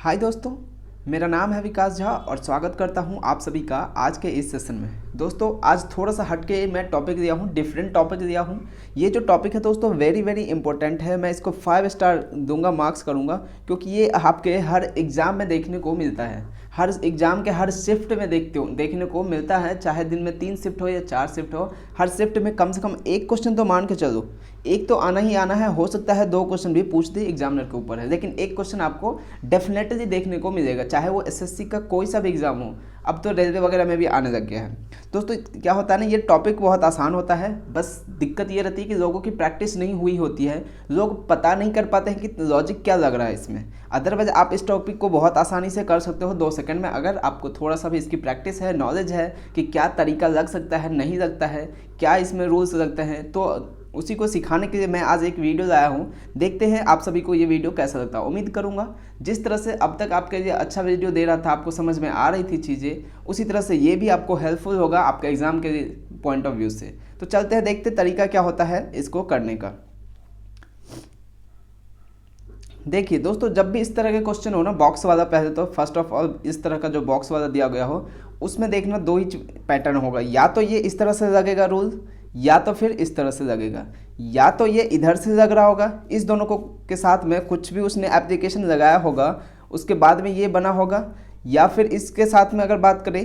हाय दोस्तों, मेरा नाम है विकास झा और स्वागत करता हूं आप सभी का आज के इस सेशन में। दोस्तों आज थोड़ा सा हटके मैं टॉपिक दिया हूं, डिफरेंट टॉपिक दिया हूं। ये जो टॉपिक है दोस्तों वेरी वेरी इंपॉर्टेंट है। मैं इसको 5 स्टार दूंगा, मार्क्स करूंगा, क्योंकि ये आपके हर एग्ज़ाम में देखने को मिलता है। हर एग्ज़ाम के हर शिफ्ट में देखने को मिलता है, चाहे दिन में 3 शिफ्ट हो या 4 शिफ्ट हो। हर शिफ्ट में कम से कम एक क्वेश्चन तो मान के चलो, एक तो आना ही आना है। हो सकता है 2 क्वेश्चन भी पूछ दे, एग्जामिनर के ऊपर है, लेकिन एक क्वेश्चन आपको डेफिनेटली देखने को मिलेगा, चाहे वो एसएससी का कोई सा भी एग्जाम हो। अब तो रेलवे वगैरह में भी आने लग गया है। दोस्तों क्या होता है ना, ये टॉपिक बहुत आसान होता है, बस दिक्कत ये रहती है कि लोगों की प्रैक्टिस नहीं हुई होती है। लोग पता नहीं कर पाते हैं कि लॉजिक क्या लग रहा है इसमें। अदरवाइज आप इस टॉपिक को बहुत आसानी से कर सकते हो 2 सेकंड में, अगर आपको थोड़ा सा भी इसकी प्रैक्टिस है, नॉलेज है कि क्या तरीका लग सकता है, नहीं लगता है, क्या इसमें रूल्स लगते हैं। तो उसी को सिखाने के लिए मैं आज एक वीडियो लाया हूँ। देखते हैं आप सभी को ये वीडियो कैसा लगता है। उम्मीद करूँगा जिस तरह से अब तक आपके लिए अच्छा वीडियो दे रहा था, आपको समझ में आ रही थी चीज़ें, उसी तरह से ये भी आपको हेल्पफुल होगा आपके एग्ज़ाम के पॉइंट ऑफ व्यू से। तो चलते हैं, देखते तरीका क्या होता है इसको करने का। देखिए दोस्तों, जब भी इस तरह के क्वेश्चन हो ना, बॉक्स वाला, पहले तो फर्स्ट ऑफ ऑल इस तरह का जो बॉक्स वाला दिया गया हो, उसमें देखना 2 ही पैटर्न होगा। या तो ये इस तरह से लगेगा रूल, या तो फिर इस तरह से लगेगा, या तो ये इधर से लग रहा होगा। इस दोनों को के साथ में कुछ भी उसने एप्लीकेशन लगाया होगा, उसके बाद में ये बना होगा। या फिर इसके साथ में अगर बात करें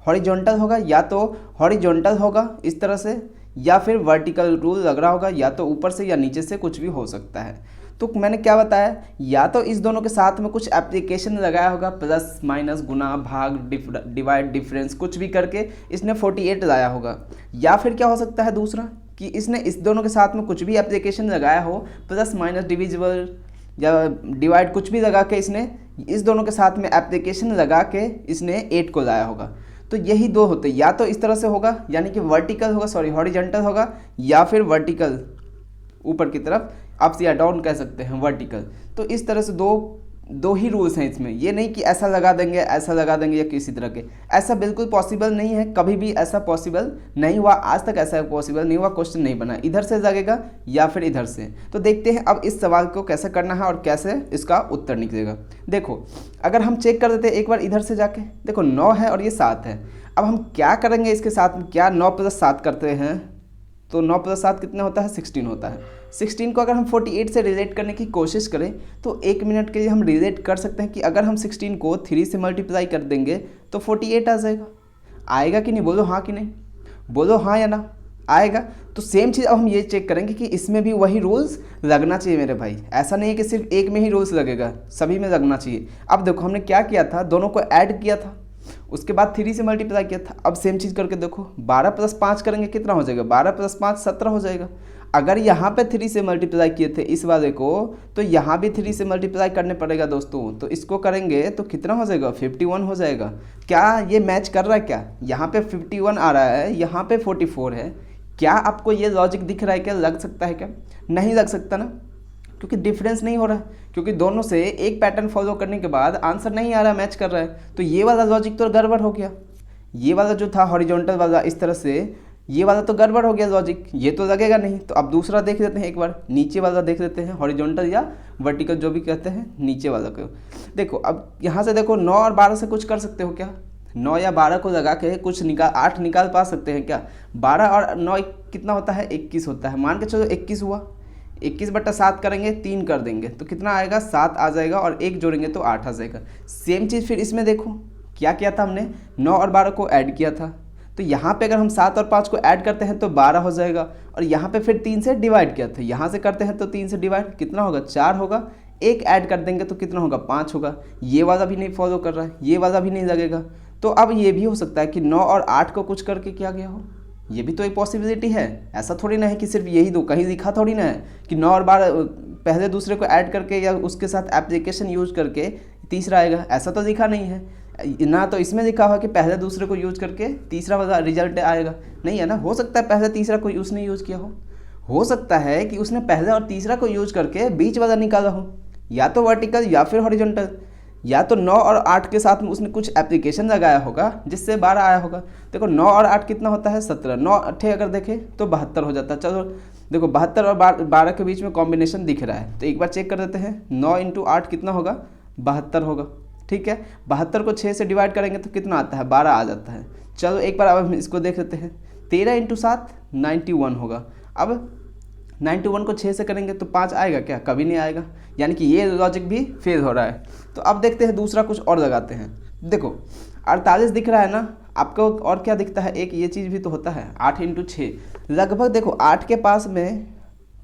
हॉरिजॉन्टल होगा, या तो हॉरिजॉन्टल होगा इस तरह से, या फिर वर्टिकल रूल लग रहा होगा, या तो ऊपर से या नीचे से, कुछ भी हो सकता है। तो मैंने क्या बताया, या तो इस दोनों के साथ में कुछ एप्लीकेशन लगाया होगा, प्लस माइनस गुना भाग डिवाइड डिफरेंस कुछ भी करके इसने 48 लाया होगा। या फिर क्या हो सकता है दूसरा, कि इसने इस दोनों के साथ में कुछ भी एप्लीकेशन लगाया हो, प्लस माइनस डिविजिबल या डिवाइड कुछ भी लगा के इसने इस दोनों के साथ में एप्लीकेशन लगा के इसने 8 को लाया होगा। तो यही 2 होते, या तो इस तरह से होगा, यानी कि वर्टिकल होगा, सॉरी हॉरिजॉन्टल होगा, या फिर वर्टिकल ऊपर की तरफ, अप या डाउन कह सकते हैं, वर्टिकल। तो इस तरह से दो ही रूल्स हैं इसमें। ये नहीं कि ऐसा लगा देंगे, ऐसा लगा देंगे, या किसी तरह के, ऐसा बिल्कुल पॉसिबल नहीं है। कभी भी ऐसा पॉसिबल नहीं हुआ, आज तक ऐसा पॉसिबल नहीं हुआ, क्वेश्चन नहीं बना इधर से लगेगा या फिर इधर से। तो देखते हैं अब इस सवाल को कैसे करना है और कैसे इसका उत्तर निकलेगा। देखो, अगर हम चेक कर देते हैं एक बार इधर से जाके, देखो 9 है और ये 7 है। अब हम क्या करेंगे इसके साथ में, क्या 9 + 7 करते हैं, तो 9 + 7 कितना होता है, 16 होता है। 16 को अगर हम 48 से रिलेट करने की कोशिश करें तो 1 मिनट के लिए हम रिलेट कर सकते हैं कि अगर हम 16 को 3 से मल्टीप्लाई कर देंगे तो 48 आ जाएगा। आएगा कि नहीं, बोलो हाँ कि नहीं, बोलो हाँ या ना, आएगा। तो सेम चीज़ अब हम ये चेक करेंगे कि इसमें भी वही रूल्स लगना चाहिए मेरे भाई। ऐसा नहीं है कि सिर्फ एक में ही रूल्स लगेगा, सभी में लगना चाहिए। अब देखो हमने क्या किया था, दोनों को ऐड किया था, उसके बाद 3 से मल्टीप्लाई किया था। अब सेम चीज़ करके देखो, 12 + 5 करेंगे कितना हो जाएगा, 12 + 5 17 हो जाएगा। अगर यहाँ पे 3 से मल्टीप्लाई किए थे इस वाले को, तो यहाँ भी 3 से मल्टीप्लाई करने पड़ेगा दोस्तों। तो इसको करेंगे तो कितना हो जाएगा, 51 हो जाएगा। क्या ये मैच कर रहा है क्या, यहाँ पे 51 आ रहा है, यहाँ पे 44 है। क्या आपको ये लॉजिक दिख रहा है, क्या लग सकता है, क्या नहीं लग सकता ना, क्योंकि डिफरेंस नहीं हो रहा है, क्योंकि दोनों से एक पैटर्न फॉलो करने के बाद आंसर नहीं आ रहा, मैच कर रहा है। तो ये वाला लॉजिक तो गड़बड़ हो गया। ये वाला जो था हॉरिजॉन्टल वाला इस तरह से, ये वाला तो गड़बड़ हो गया लॉजिक, ये तो लगेगा नहीं। तो अब दूसरा देख लेते हैं, एक बार नीचे वाला देख लेते हैं, हॉरिजॉन्टल या वर्टिकल जो भी कहते हैं, नीचे वाला को देखो। अब यहाँ से देखो 9 और 12 से कुछ कर सकते हो क्या, 9 या 12 को लगा के कुछ 8 निकाल पा सकते हैं क्या। 12 और 9 कितना होता है, 21 होता है। मान के चलो 21 हुआ, 21/7 करेंगे, 3 कर देंगे तो कितना आएगा, 7 आ जाएगा, और 1 जोड़ेंगे तो 8 आ जाएगा। सेम चीज़ फिर इसमें देखो क्या किया था हमने, 9 और 12 को ऐड किया था। तो यहाँ पे अगर हम 7 और 5 को ऐड करते हैं तो 12 हो जाएगा, और यहाँ पे फिर 3 से डिवाइड किया था, यहाँ से करते हैं तो 3 से डिवाइड कितना होगा, 4 होगा। 1 ऐड कर देंगे तो कितना होगा, 5 होगा। ये वाला भी नहीं फॉलो कर रहा है, ये वाला भी नहीं लगेगा। तो अब ये भी हो सकता है कि 9 और 8 को कुछ करके किया गया हो, ये भी तो एक पॉसिबिलिटी है। ऐसा थोड़ी ना है कि सिर्फ यही दो, कहीं लिखा थोड़ी ना है कि 9 और 12 पहले दूसरे को ऐड करके या उसके साथ एप्लीकेशन यूज करके तीसरा आएगा, ऐसा तो लिखा नहीं है ना। तो इसमें लिखा हुआ कि पहले दूसरे को यूज करके तीसरा वाला रिजल्ट आएगा, नहीं है ना। हो सकता है पहले तीसरा कोई उसने यूज़ किया हो सकता है कि उसने पहले और तीसरा को यूज करके बीच वाला निकाला हो, या तो वर्टिकल या फिर हॉरिजॉन्टल, या तो 9 और 8 के साथ में उसने कुछ एप्लीकेशन लगाया होगा जिससे 12 आया होगा। देखो 9 और 8 कितना होता है, 17, 9 8 अगर देखें तो 72 हो जाता है। चलो देखो 72 और 12 के बीच में कॉम्बिनेशन दिख रहा है, तो एक बार चेक कर देते हैं। 9 × 8 कितना होगा, 72 होगा। ठीक है। 72 को 6 से डिवाइड करेंगे तो कितना आता है, 12 आ जाता है। चलो एक बार अब हम इसको देख लेते हैं। 13 × 7 91 होगा। अब 91 को 6 से करेंगे तो 5 आएगा क्या, कभी नहीं आएगा, यानी कि ये लॉजिक भी फेल हो रहा है। तो अब देखते हैं दूसरा कुछ और लगाते हैं। देखो 48 दिख रहा है ना आपको, और क्या दिखता है, एक ये चीज़ भी तो होता है 8 × 6 लगभग। देखो 8 के पास में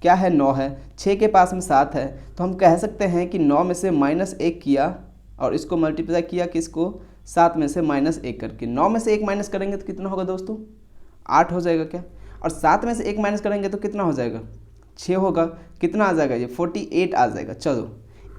क्या है, 9 है, 6 के पास में 7 है, तो हम कह सकते हैं कि 9 में से -1 किया और इसको मल्टीप्लाई किया किसको, 7 में से -1 करके। 9 में से 1 माइनस करेंगे तो कितना होगा दोस्तों, 8 हो जाएगा क्या, और 7 में से 1 माइनस करेंगे तो कितना हो जाएगा, 6 होगा। कितना आ जाएगा, ये 48 आ जाएगा। चलो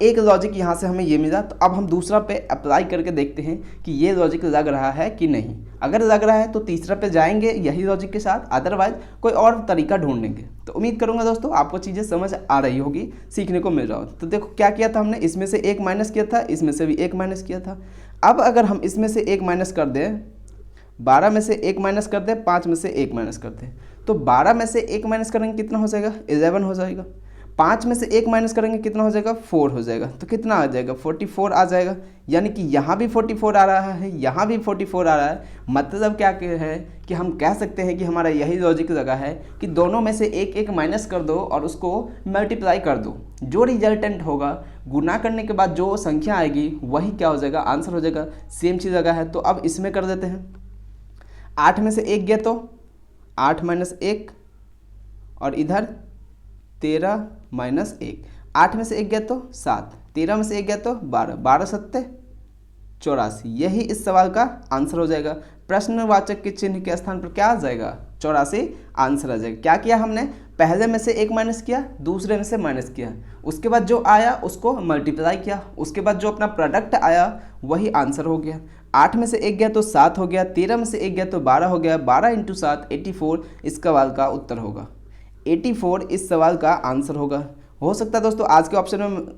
एक लॉजिक यहाँ से हमें ये मिला, तो अब हम दूसरा पे अप्लाई करके देखते हैं कि ये लॉजिक लग रहा है कि नहीं। अगर लग रहा है तो तीसरा पे जाएंगे यही लॉजिक के साथ, अदरवाइज कोई और तरीका ढूंढेंगे। तो उम्मीद करूंगा दोस्तों आपको चीज़ें समझ आ रही होगी, सीखने को मिल रहा हो। तो देखो क्या किया था हमने, इसमें से 1 माइनस किया था, इसमें से भी 1 माइनस किया था। अब अगर हम इसमें से 1 माइनस कर दें, 12 में से 1 माइनस कर दें, 5 में से 1 माइनस कर दें, तो 12 में से 1 माइनस करेंगे कितना हो जाएगा, 11 हो जाएगा। 5 में से 1 माइनस करेंगे कितना हो जाएगा, 4 हो जाएगा। तो कितना आ जाएगा, 44 आ जाएगा। यानी कि यहाँ भी 44 आ रहा है, यहाँ भी 44 आ रहा है। मतलब क्या है कि हम कह सकते हैं कि हमारा यही लॉजिक लगा है कि दोनों में से एक एक माइनस कर दो और उसको मल्टीप्लाई कर दो। जो रिजल्टेंट होगा, गुना करने के बाद जो संख्या आएगी वही क्या हो जाएगा, आंसर हो जाएगा। सेम चीज़ लगा है, तो अब इसमें कर देते हैं। 8 में से 1 गया तो 8 - 1, और इधर 13 - 1। 8 में से 1 गया तो 7, 13 में से 1 गया तो 12, 12 × 7 = 84। यही इस सवाल का आंसर हो जाएगा। प्रश्नवाचक के चिन्ह के स्थान पर क्या आ जाएगा, 84 आंसर आ जाएगा। क्या किया हमने, पहले में से 1 माइनस किया, दूसरे में से माइनस किया, उसके बाद जो आया उसको मल्टीप्लाई किया, उसके बाद जो अपना प्रोडक्ट आया वही आंसर हो गया। 8 में से 1 गया तो 7 हो गया, 13 में से 1 गया तो 12 हो गया। 12 × 7 84 इस सवाल का उत्तर होगा। 84 इस सवाल का आंसर होगा। हो सकता है दोस्तों आज के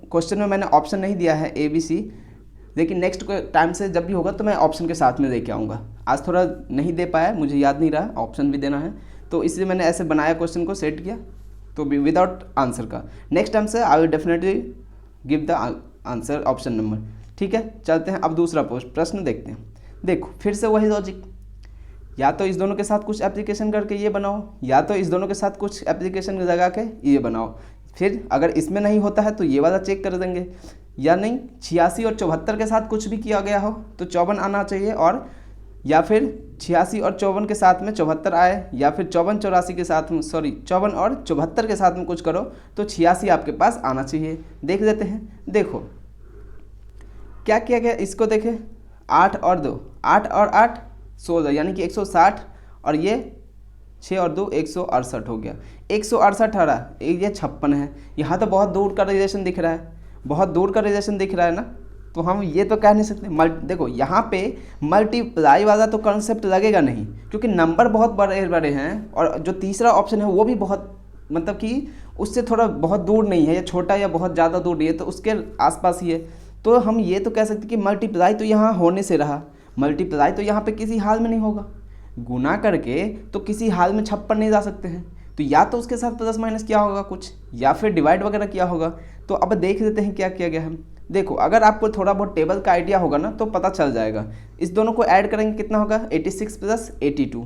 क्वेश्चन में मैंने ऑप्शन नहीं दिया है ABC, लेकिन नेक्स्ट टाइम से जब भी होगा तो मैं ऑप्शन के साथ में लेके आऊँगा। आज थोड़ा नहीं दे पाया, मुझे याद नहीं रहा ऑप्शन भी देना है, तो इसलिए मैंने ऐसे बनाया क्वेश्चन को सेट किया, तो विदाउट आंसर का। नेक्स्ट टाइम से I will definitely give the answer option number. ठीक है, चलते हैं अब दूसरा प्रश्न देखते हैं। देखो फिर से वही लॉजिक, या तो इस दोनों के साथ कुछ एप्लीकेशन करके ये बनाओ, या तो इस दोनों के साथ कुछ एप्लीकेशन लगा के ये बनाओ। फिर अगर इसमें नहीं होता है तो ये वाला चेक कर देंगे, या नहीं 86 और 74 के साथ कुछ भी किया गया हो तो 54 आना चाहिए, और या फिर 86 और 54 के साथ में 74 आए, या फिर 54 84 के साथ में 54 और 74 के साथ में कुछ करो तो 86 आपके पास आना चाहिए। देख लेते हैं। देखो क्या किया गया, इसको देखें, 8 और 2, 8 और 8 16, यानी कि 160, और ये 6 और 2 168 हो गया। 168 आ रहा, ये 56 है। यहाँ तो बहुत दूर का रिलेशन दिख रहा है, बहुत दूर का रिलेशन दिख रहा है ना, तो हम ये तो कह नहीं सकते। देखो यहाँ पे मल्टीप्लाई वाला तो कॉन्सेप्ट लगेगा नहीं, क्योंकि नंबर बहुत बड़े बड़े हैं, और जो तीसरा ऑप्शन है वो भी बहुत, मतलब कि उससे थोड़ा बहुत दूर नहीं है, या छोटा या बहुत ज़्यादा दूर नहीं है, तो उसके आसपास ही है। तो हम ये तो कह सकते कि मल्टीप्लाई तो यहाँ होने से रहा, मल्टीप्लाई तो यहाँ पे किसी हाल में नहीं होगा, गुना करके तो किसी हाल में 56 नहीं जा सकते हैं, तो या तो उसके साथ प्लस माइनस किया होगा कुछ, या फिर डिवाइड वगैरह किया होगा। तो अब देख लेते हैं क्या किया गया है। देखो अगर आपको थोड़ा बहुत टेबल का आइडिया होगा ना तो पता चल जाएगा। इस दोनों को ऐड करेंगे कितना होगा, 86 + 82,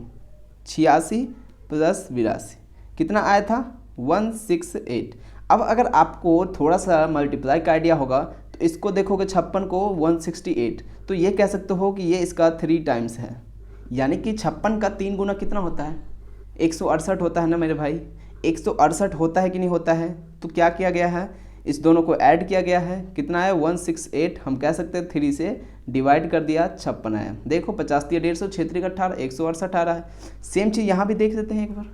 86 + 82 कितना आया था, 168। अब अगर आपको थोड़ा सा मल्टीप्लाई का आइडिया होगा तो इसको देखोगे 56 को 168, तो ये कह सकते हो कि ये इसका 3 टाइम्स है, यानी कि 56 का 3 गुना कितना होता है, 168 होता है ना मेरे भाई, 168 होता है कि नहीं होता है। तो क्या किया गया है, इस दोनों को ऐड किया गया है, कितना है 168, हम कह सकते हैं 3 से डिवाइड कर दिया, 56 आया। देखो 50 × 150, 6 × 3 = 18, 168 आ रहा है। सेम चीज़ यहाँ भी देख लेते हैं एक बार,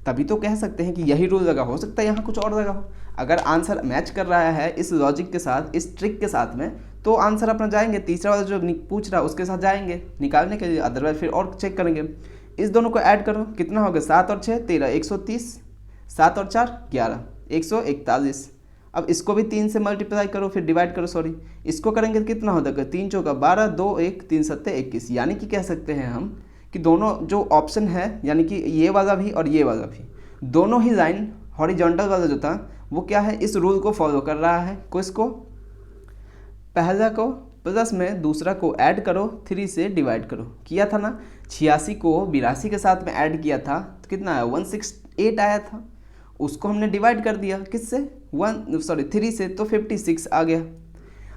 तभी तो कह सकते हैं कि यही रूल लगा। हो सकता है यहाँ कुछ और लगा हो। अगर आंसर मैच कर रहा है इस लॉजिक के साथ, इस ट्रिक के साथ में, तो आंसर अपना जाएंगे, तीसरा वाला जो पूछ रहा है उसके साथ जाएंगे निकालने के लिए, अदरवाइज फिर और चेक करेंगे। इस दोनों को ऐड करो, कितना हो गया, 7 और 6 13, 130, 7 और 4 11, 141। अब इसको भी 3 से मल्टीप्लाई करो, फिर डिवाइड करो, इसको करेंगे तो कितना हो जाएगा, 3 × 4 = 12, 2 1 3 7 21। यानी कि कह सकते हैं हम कि दोनों जो ऑप्शन है, यानी कि ये वाला भी और ये वाला भी, दोनों ही लाइन हॉरिजॉन्टल वाला जो था वो क्या है, इस रूल को फॉलो कर रहा है। किसको, पहला को प्लस में दूसरा को ऐड करो, 3 से डिवाइड करो। किया था ना, 86 को 82 के साथ में ऐड किया था तो कितना आया, 168 आया था। उसको हमने डिवाइड कर दिया किससे, 3 से, तो 56 आ गया।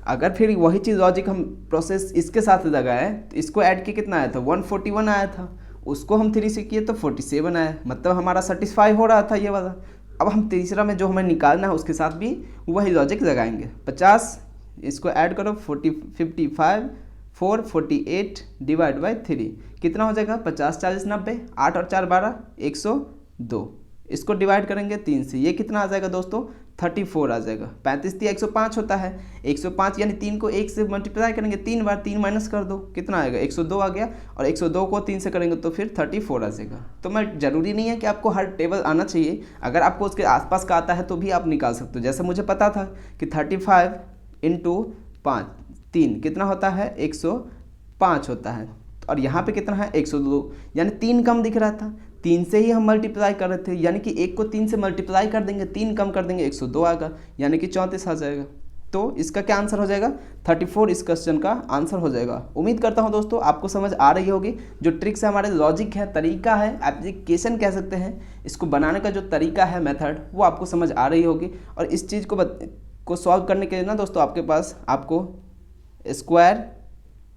अगर फिर वही चीज़ लॉजिक हम प्रोसेस इसके साथ लगाए तो इसको ऐड किया कितना आया था, 141 आया था। उसको हम 3 से किए तो 47 आया, मतलब हमारा सेटिस्फाई हो रहा था ये वाला। अब हम तीसरा में जो हमें निकालना है उसके साथ भी वही लॉजिक लगाएंगे। 50 इसको ऐड करो, 55 4 48 डिवाइड बाई 3 कितना हो जाएगा, 50 40 90, 8 और 4 12, 102। इसको डिवाइड करेंगे 3 से, ये कितना आ जाएगा दोस्तों, 34 आ जाएगा। 35 या 105 होता है, 105 यानी 3 को 1 से मल्टीप्लाई करेंगे 3 बार, 3 माइनस कर दो कितना आएगा, 102 आ गया। और 102 को 3 से करेंगे तो फिर 34 आ जाएगा। तो मैं ज़रूरी नहीं है कि आपको हर टेबल आना चाहिए, अगर आपको उसके आसपास का आता है तो भी आप निकाल सकते हो। जैसे मुझे पता था कि 35 इंटू 5 3 कितना होता है, 105 होता है। और यहाँ पे कितना है, 102, यानी 3 कम दिख रहा था, 3 से ही हम मल्टीप्लाई कर रहे थे, यानी कि 1 को 3 से मल्टीप्लाई कर देंगे, 3 कम कर देंगे, 102 आएगा, यानी कि 34 आ जाएगा। तो इसका क्या आंसर हो जाएगा, 34 इस क्वेश्चन का आंसर हो जाएगा। उम्मीद करता हूँ दोस्तों आपको समझ आ रही होगी। जो ट्रिक्स है, हमारे लॉजिक है, तरीका है, एप्लीकेशन कह सकते हैं, इसको बनाने का जो तरीका है, मेथड, वो आपको समझ आ रही होगी। और इस चीज़ को सॉल्व करने के लिए ना दोस्तों आपके पास आपको स्क्वायर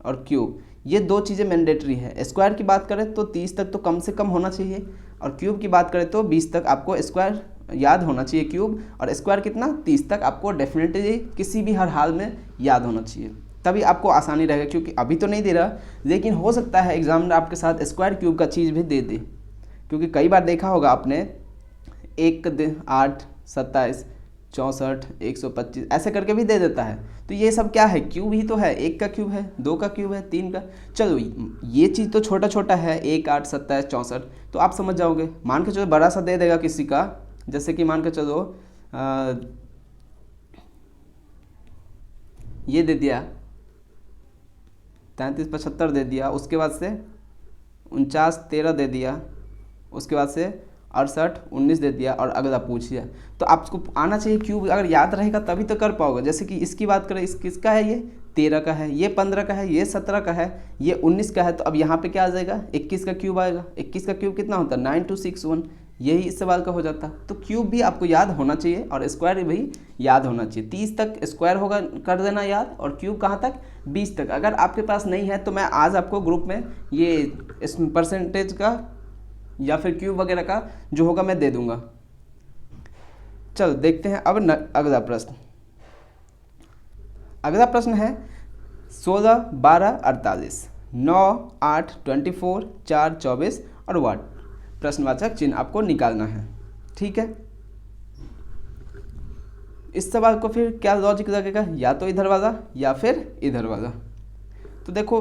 और क्यूब, ये 2 चीज़ें मैंडेटरी है। स्क्वायर की बात करें तो 30 तक तो कम से कम होना चाहिए, और क्यूब की बात करें तो 20 तक आपको स्क्वायर याद होना चाहिए क्यूब, और स्क्वायर कितना 30 तक आपको डेफिनेटली किसी भी हर हाल में याद होना चाहिए, तभी आपको आसानी रहेगा। क्योंकि अभी तो नहीं दे रहा, लेकिन हो सकता है एग्जामिनर आपके साथ स्क्वायर क्यूब का चीज़ भी दे दे, क्योंकि कई बार देखा होगा आपने 1 8 27 64 125 ऐसे करके भी दे देता है। तो ये सब क्या है, क्यूब ही तो है, 1 का क्यूब है, 2 का क्यूब है, 3 का। चलो ये चीज़ तो छोटा छोटा है, 1 8 27 64, तो आप समझ जाओगे। मान के चलो बड़ा सा दे देगा किसी का, जैसे कि मान के चलो ये दे दिया 33 75 दे दिया, उसके बाद से 49 13 दे दिया, उसके बाद से 68 19 दे दिया, और अगला पूछ लिया। तो आपको आना चाहिए क्यूब, अगर याद रहेगा तभी तो कर पाओगे। जैसे कि इसकी बात करें, किसका है, ये 13 का है, ये 15 का है, ये 17 का है, ये 19 का है। तो अब यहाँ पे क्या आ जाएगा, 21 का क्यूब आएगा। 21 का क्यूब कितना होता है, 9261, यही इस सवाल का हो जाता। तो क्यूब भी आपको याद होना चाहिए और स्क्वायर भी याद होना चाहिए। 30 तक स्क्वायर होगा, कर देना याद, और क्यूब कहाँ तक, 20 तक। अगर आपके पास नहीं है तो मैं आज आपको ग्रुप में ये इस परसेंटेज का या फिर क्यूब वगैरह का जो होगा मैं दे दूंगा। चलो देखते हैं अब अगला प्रश्न। अगला प्रश्न है 16 12 48 9 8 24 4 24 और वाट, प्रश्नवाचक चिन्ह आपको निकालना है। ठीक है, इस सवाल को फिर क्या लॉजिक लगेगा, या तो इधर वाला या फिर इधर वाला। तो देखो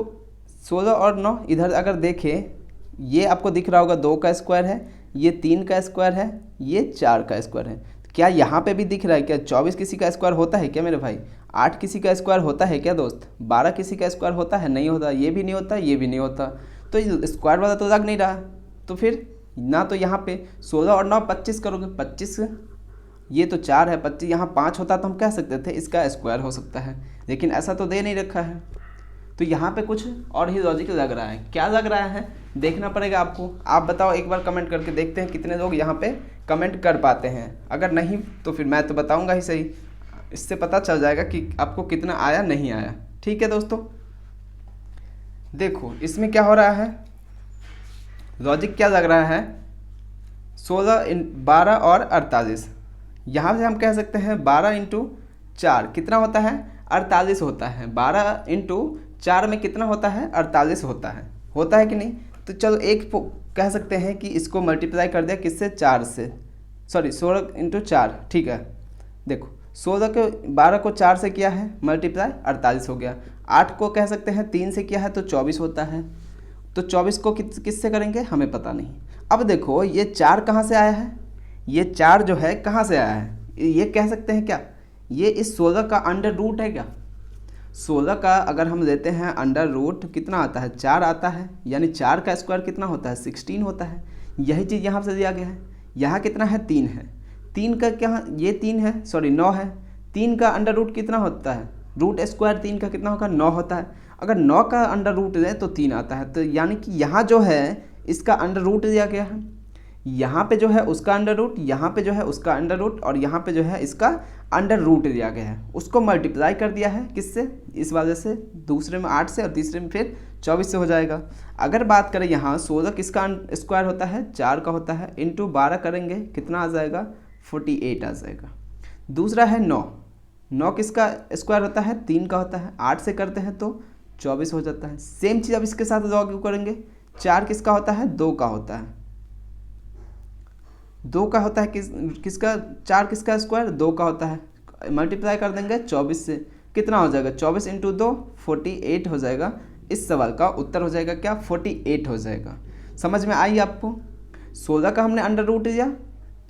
16 और 9 इधर अगर देखें, ये आपको दिख रहा होगा 2 का स्क्वायर है, ये 3 का स्क्वायर है, ये 4 का स्क्वायर है। क्या यहाँ पे भी दिख रहा है क्या, 24 किसी का स्क्वायर होता है क्या मेरे भाई, 8 किसी का स्क्वायर होता है क्या दोस्त, 12 किसी का स्क्वायर होता है, नहीं होता, ये भी नहीं होता, ये भी नहीं होता। तो स्क्वायर वाला तो लग नहीं रहा। तो फिर ना तो यहाँ पे 16 और 9 25 करोगे, 25, ये तो 4 है, 25 यहाँ 5 होता तो हम कह सकते थे इसका स्क्वायर हो सकता है, लेकिन ऐसा तो दे नहीं रखा है। तो यहाँ पे कुछ और ही लॉजिक लग रहा है। क्या लग रहा है देखना पड़ेगा आपको। आप बताओ, एक बार कमेंट करके देखते हैं कितने लोग यहाँ पे कमेंट कर पाते हैं। अगर नहीं तो फिर मैं तो बताऊँगा ही सही, इससे पता चल जाएगा कि आपको कितना आया नहीं आया। ठीक है दोस्तों, देखो इसमें क्या हो रहा है, लॉजिक क्या लग रहा है, 16 12 और 48। यहाँ से हम कह सकते हैं 12 इंटू 4 कितना होता है, 48 होता है। 12 इंटू 4 में कितना होता है, 48 होता है कि नहीं। तो चलो एक कह सकते हैं कि इसको मल्टीप्लाई कर दिया किससे, 4 से, सॉरी 16 इंटू 4। ठीक है, देखो 16 को 12 को 4 से किया है मल्टीप्लाई, 48 हो गया। 8 को कह सकते हैं 3 से किया है तो 24 होता है। तो 24 को किससे करेंगे हमें पता नहीं। अब देखो ये 4 कहाँ से आया है, ये 4 जो है कहाँ से आया है, ये कह सकते हैं क्या, ये इस 16 का अंडर रूट है क्या। 16 का अगर हम लेते हैं अंडर रूट कितना आता है, 4 आता है, यानी 4 का स्क्वायर कितना होता है, 16 होता है। यही चीज़ यहाँ से दिया गया है। यहाँ कितना है, 3 है, 3 का क्या, ये 3 है, सॉरी 9 है, 3 का अंडर रूट कितना होता है, रूट स्क्वायर 3 का कितना होगा, 9 होता है। अगर 9 का अंडर रूट लें तो 3 आता है, तो यानी कि यहाँ जो है इसका अंडर रूट दिया गया है, यहाँ पे जो है उसका अंडर रूट, यहाँ पे जो है उसका अंडर रूट, और यहाँ पे जो है इसका अंडर रूट दिया गया है। उसको मल्टीप्लाई कर दिया है किससे, इस वजह से, दूसरे में 8 से और तीसरे में फिर 24 से हो जाएगा। अगर बात करें यहाँ 16 किसका स्क्वायर होता है, 4 का होता है, इंटू 12 करेंगे कितना आ जाएगा, 48 आ जाएगा। दूसरा है 9 किसका स्क्वायर होता है, 3 का होता है, 8 से करते हैं तो 24 हो जाता है। सेम चीज़ अब इसके साथ लॉग करेंगे, 4 किसका होता है, 2 का होता है, 2 का होता है किसका, 4 किसका स्क्वायर, 2 का होता है, मल्टीप्लाई कर देंगे 24 से, कितना हो जाएगा, 24 इंटू 2 48 हो जाएगा। इस सवाल का उत्तर हो जाएगा क्या, 48 हो जाएगा। समझ में आई आपको। 16 का हमने अंडर रूट लिया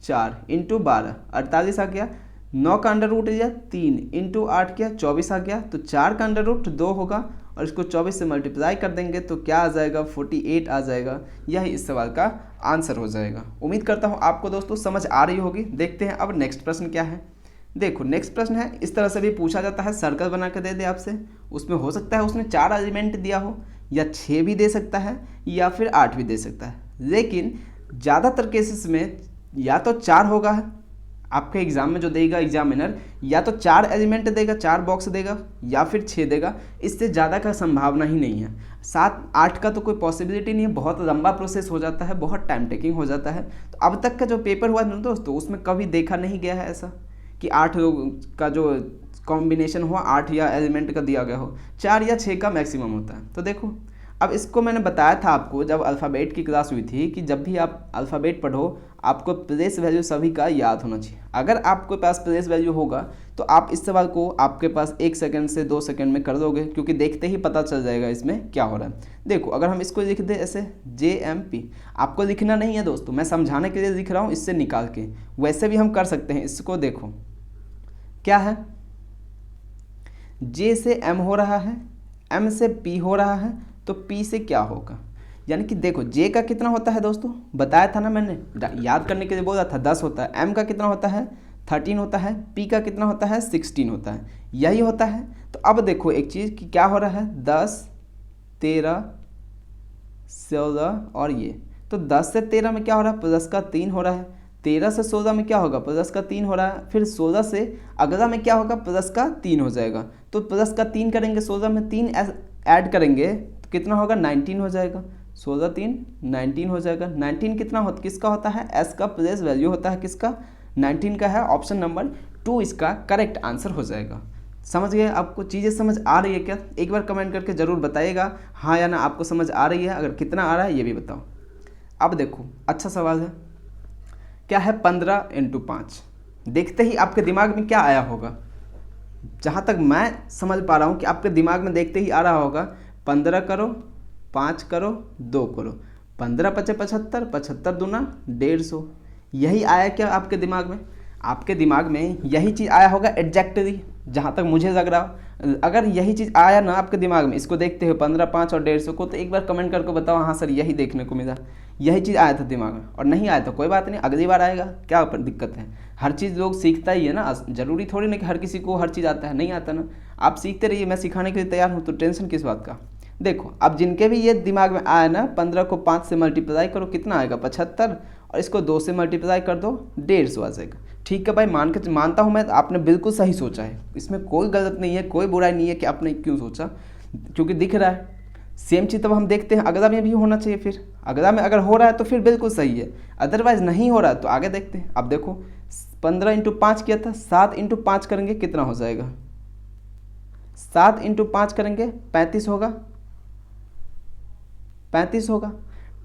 4 इंटू 12 48 आ गया, 9 का अंडर रूट लिया 3 इंटू 8 किया 24 आ गया, तो 4 का अंडर रूट 2 होगा और इसको 24 से मल्टीप्लाई कर देंगे तो क्या आ जाएगा, 48 आ जाएगा। यही इस सवाल का आंसर हो जाएगा। उम्मीद करता हूँ आपको दोस्तों समझ आ रही होगी। देखते हैं अब नेक्स्ट प्रश्न क्या है। देखो नेक्स्ट प्रश्न है, इस तरह से भी पूछा जाता है, सर्कल बना के दे दे आपसे, उसमें हो सकता है उसने 4 एलिमेंट दिया हो, या 6 भी दे सकता है, या फिर 8 भी दे सकता है, लेकिन ज़्यादातर केसेस में या तो 4 होगा, आपके एग्जाम में जो देगा एग्जामिनर, या तो 4 एलिमेंट देगा, 4 बॉक्स देगा, या फिर 6 देगा। इससे ज़्यादा का संभावना ही नहीं है। 7-8 का तो कोई पॉसिबिलिटी नहीं है, बहुत लंबा प्रोसेस हो जाता है, बहुत टाइम टेकिंग हो जाता है। तो अब तक का जो पेपर हुआ ना दोस्तों, उसमें कभी देखा नहीं गया है ऐसा कि 8 का जो कॉम्बिनेशन हुआ 8 या एलिमेंट का दिया गया हो, 4 या 6 का मैक्सिमम होता है। तो देखो अब इसको मैंने बताया था आपको जब अल्फ़ाबेट की क्लास हुई थी कि जब भी आप अल्फ़ाबेट पढ़ो आपको प्लेस वैल्यू सभी का याद होना चाहिए। अगर आपके पास प्लेस वैल्यू होगा तो आप इस सवाल को आपके पास 1 सेकंड से 2 सेकंड में कर दोगे, क्योंकि देखते ही पता चल जाएगा इसमें क्या हो रहा है। देखो अगर हम इसको लिख दें ऐसे JMP, आपको लिखना नहीं है दोस्तों, मैं समझाने के लिए लिख रहा हूँ इससे निकाल के, वैसे भी हम कर सकते हैं। इसको देखो क्या है, J से M हो रहा है, M से P हो रहा है, तो P से क्या होगा, यानी कि देखो J का कितना होता है दोस्तों, बताया था ना मैंने, याद करने के लिए बोला था 10 होता है, M का कितना होता है 13 होता है, P का कितना होता है 16 होता है, यही होता है। तो अब देखो एक चीज़ कि क्या हो रहा है, 10 13 16 और ये, तो 10 से 13 में क्या हो रहा है, प्लस का 3 हो रहा है, 13 से 16 में क्या होगा, प्लस का 3 हो रहा है, फिर 16 से अगला में क्या होगा, प्लस का 3 हो जाएगा, तो प्लस का 3 करेंगे, 16 में 3 ऐड करेंगे तो कितना होगा, 19 हो जाएगा, 16 3 19 हो जाएगा। 19 कितना होता, किसका होता है, S का प्लेस वैल्यू होता है, किसका, 19 का है। ऑप्शन नंबर 2 इसका करेक्ट आंसर हो जाएगा। समझ गए, आपको चीज़ें समझ आ रही है क्या, एक बार कमेंट करके ज़रूर बताइएगा हाँ या ना आपको समझ आ रही है, अगर कितना आ रहा है ये भी बताओ। अब देखो अच्छा सवाल है, क्या है 15 × 5, देखते ही आपके दिमाग में क्या आया होगा, जहाँ तक मैं समझ पा रहा हूँ कि आपके दिमाग में देखते ही आ रहा होगा 15 करो 5 करो 2 करो, 15 × 5 = 75, 75 दूना 150, यही आया क्या आपके दिमाग में, आपके दिमाग में यही चीज़ आया होगा एग्जैक्टली, जहाँ तक मुझे लग रहा। अगर यही चीज़ आया ना आपके दिमाग में, इसको देखते हो 15 5 और 150 को, तो एक बार कमेंट करके बताओ हाँ सर यही देखने को मिला, यही चीज़ आया था दिमाग में। और नहीं आया तो कोई बात नहीं, अगली बार आएगा, क्या दिक्कत है, हर चीज़ लोग सीखता ही है ना, ज़रूरी थोड़ी ना कि हर किसी को हर चीज़ आता है, नहीं आता ना, आप सीखते रहिए, मैं सिखाने के लिए तैयार हूँ, तो टेंशन किस बात का। देखो अब जिनके भी ये दिमाग में आया ना, 15 को 5 से मल्टीप्लाई करो कितना आएगा 75, और इसको 2 से मल्टीप्लाई कर दो 150 आ जाएगा। ठीक है भाई, मानता हूँ मैं, आपने बिल्कुल सही सोचा है, इसमें कोई गलत नहीं है, कोई बुराई नहीं है कि आपने क्यों सोचा, क्योंकि दिख रहा है। सेम चीज़ तब हम देखते हैं अगला में भी होना चाहिए, फिर अगला में अगर हो रहा है तो फिर बिल्कुल सही है, अदरवाइज़ नहीं हो रहा है तो आगे देखते हैं। अब देखो 15 × 5 किया था, 7 × 5 करेंगे कितना हो जाएगा, 7 × 5 करेंगे 35 होगा, 35 होगा,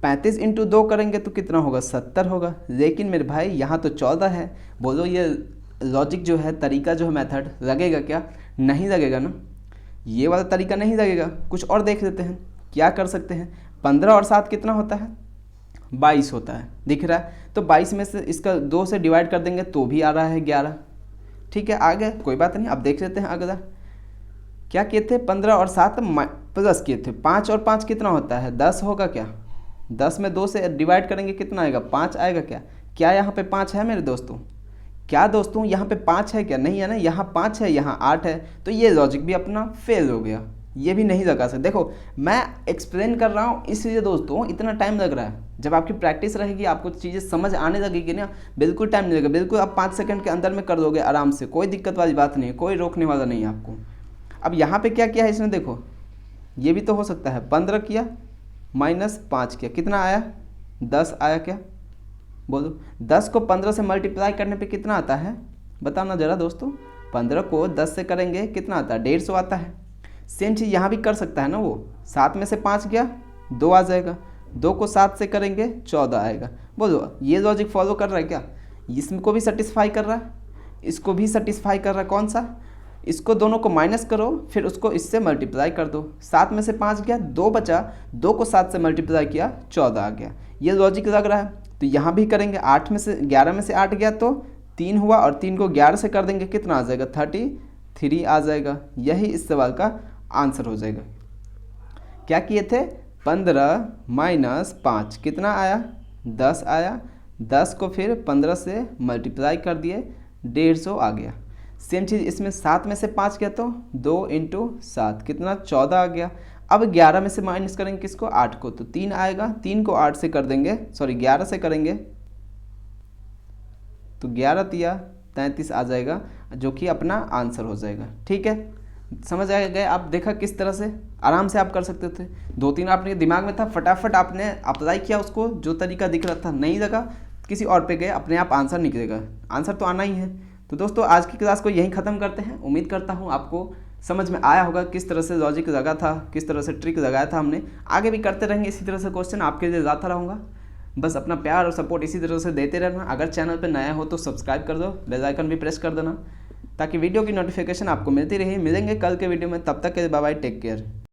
35 × 2 करेंगे तो कितना होगा 70 होगा। लेकिन मेरे भाई यहाँ तो 14 है, बोलो ये लॉजिक जो है, तरीका जो है, मेथड लगेगा क्या, नहीं लगेगा ना, ये वाला तरीका नहीं लगेगा। कुछ और देख लेते हैं क्या कर सकते हैं। 15 और 7 कितना होता है 22 होता है, दिख रहा है, तो 22 में से इसका 2 से डिवाइड कर देंगे तो भी आ रहा है 11। ठीक है, आ गए, कोई बात नहीं। अब देख लेते हैं अगला क्या किए थे, 15 और 7 प्लस किए थे, 5 और 5 कितना होता है 10 होगा क्या, 10 में 2 से डिवाइड करेंगे कितना आएगा 5 आएगा क्या, क्या यहाँ पे 5 है मेरे दोस्तों, क्या दोस्तों यहाँ पे 5 है क्या? नहीं है ना, यहाँ 5 है, यहाँ 8 है, तो ये लॉजिक भी अपना फेल हो गया, ये भी नहीं लगा सकते। देखो मैं एक्सप्लेन कर रहा हूँ इसलिए दोस्तों इतना टाइम लग रहा है। जब आपकी प्रैक्टिस रहेगी, आपको चीज़ें समझ आने लगेगी ना, बिल्कुल टाइम नहीं लगेगा, बिल्कुल आप 5 सेकंड के अंदर में कर दोगे आराम से, कोई दिक्कत वाली बात नहीं है, कोई रोकने वाला नहीं है आपको। अब यहाँ पे क्या किया है इसने, देखो ये भी तो हो सकता है, 15 किया -5 किया, कितना आया? 10 आया क्या? बोलो 10 को 15 से मल्टीप्लाई करने पे कितना आता है? बताना ज़रा दोस्तों। 15 को 10 से करेंगे कितना आता है? 150 आता है। सेम चीज़ यहाँ भी कर सकता है ना वो। 7 में से 5 गया 2 आ जाएगा, 2 को 7 से करेंगे 14 आएगा। बोलो ये लॉजिक फॉलो कर रहा है क्या? इसको भी सेटिस्फाई कर रहा है, इसको भी सेटिस्फाई कर रहा है। कौन सा? इसको दोनों को माइनस करो, फिर उसको इससे मल्टीप्लाई कर दो। 7 में से 5 गया 2 बचा, 2 को 7 से मल्टीप्लाई किया 14 आ गया। ये लॉजिक लग रहा है, तो यहाँ भी करेंगे। 8 में से 11 में से 8 गया तो 3 हुआ, और 3 को 11 से कर देंगे कितना आ जाएगा? 33 आ जाएगा। यही इस सवाल का आंसर हो जाएगा। क्या किए थे? 15 - 5 कितना आया? 10 आया। 10 को फिर 15 से मल्टीप्लाई कर दिए, 150 आ गया। सेम चीज़ इसमें 7 में से 5 गया तो 2 × 7 कितना? 14 आ गया। अब 11 में से माइनस करेंगे किसको? 8 को, तो 3 आएगा। 3 को 8 से कर देंगे, सॉरी 11 से करेंगे तो 11 तिया 33 आ जाएगा, जो कि अपना आंसर हो जाएगा। ठीक है, समझ आ गए आप? देखा किस तरह से आराम से आप कर सकते थे। 2-3 आपने दिमाग में था, फटाफट आपने अप्लाई किया उसको, जो तरीका दिख रहा था नहीं लगा, किसी और पे गए, अपने आप आंसर निकलेगा। आंसर तो आना ही है। तो दोस्तों आज की क्लास को यहीं ख़त्म करते हैं। उम्मीद करता हूँ आपको समझ में आया होगा किस तरह से लॉजिक लगा था, किस तरह से ट्रिक लगाया था हमने। आगे भी करते रहेंगे इसी तरह से क्वेश्चन, आपके लिए लाता रहूँगा। बस अपना प्यार और सपोर्ट इसी तरह से देते रहना। अगर चैनल पर नया हो तो सब्सक्राइब कर दो, बेल आइकन भी प्रेस कर देना, ताकि वीडियो की नोटिफिकेशन आपको मिलती रहे। मिलेंगे कल के वीडियो में, तब तक के लिए बाय बाय, टेक केयर।